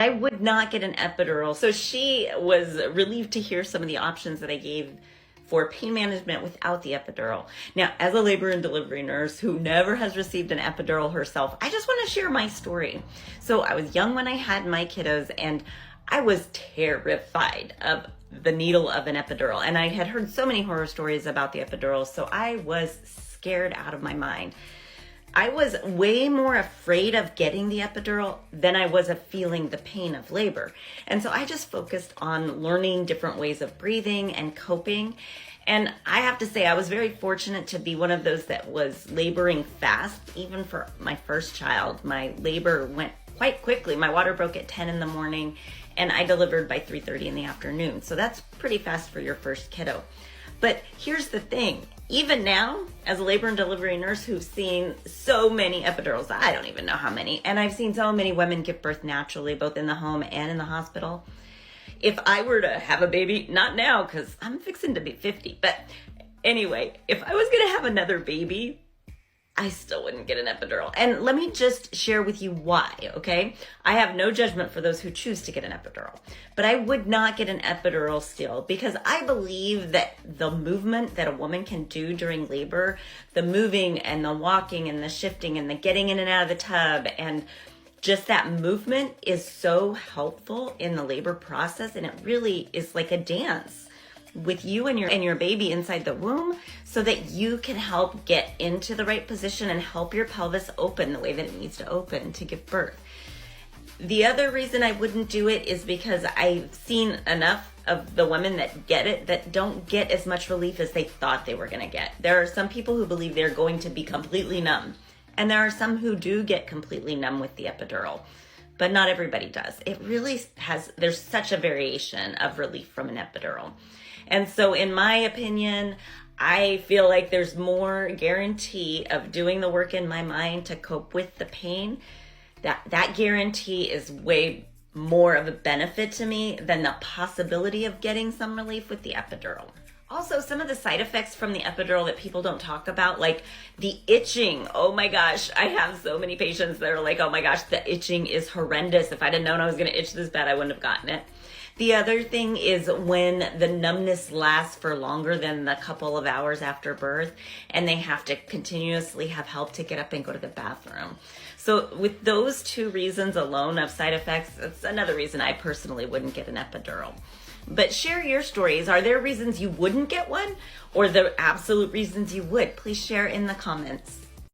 I would not get an epidural. So she was relieved to hear some of the options that I gave for pain management without the epidural. Now, as a labor and delivery nurse who never has received an epidural herself, I just want to share my story. So I was young when I had my kiddos, and I was terrified of the needle of an epidural. And I had heard so many horror stories about the epidural, so I was scared out of my mind. I was way more afraid of getting the epidural than I was of feeling the pain of labor. And so I just focused on learning different ways of breathing and coping. And I have to say, I was very fortunate to be one of those that was laboring fast. Even for my first child, my labor went quite quickly. My water broke at 10 in the morning and I delivered by 3:30 in the afternoon. So that's pretty fast for your first kiddo. But here's the thing, even now, as a labor and delivery nurse who's seen so many epidurals, I don't even know how many, and I've seen so many women give birth naturally, both in the home and in the hospital. If I were to have a baby, not now, because I'm fixing to be 50, but anyway, if I was gonna have another baby, I still wouldn't get an epidural. And let me just share with you why, okay? I have no judgment for those who choose to get an epidural, but I would not get an epidural still because I believe that the movement that a woman can do during labor, the moving and the walking and the shifting and the getting in and out of the tub and just that movement is so helpful in the labor process, and it really is like a dance with you and your baby inside the womb so that you can help get into the right position and help your pelvis open the way that it needs to open to give birth. The other reason I wouldn't do it is because I've seen enough of the women that get it that don't get as much relief as they thought they were going to get. There are some people who believe they're going to be completely numb, and there are some who do get completely numb with the epidural, but not everybody does. It really there's such a variation of relief from an epidural. And so in my opinion, I feel like there's more guarantee of doing the work in my mind to cope with the pain. That guarantee is way more of a benefit to me than the possibility of getting some relief with the epidural. Also, some of the side effects from the epidural that people don't talk about, like the itching. Oh my gosh, I have so many patients that are like, oh my gosh, the itching is horrendous. If I'd have known I was gonna itch this bad, I wouldn't have gotten it. The other thing is when the numbness lasts for longer than the couple of hours after birth, and they have to continuously have help to get up and go to the bathroom. So with those two reasons alone of side effects, that's another reason I personally wouldn't get an epidural. But share your stories. Are there reasons you wouldn't get one, or the absolute reasons you would? Please share in the comments.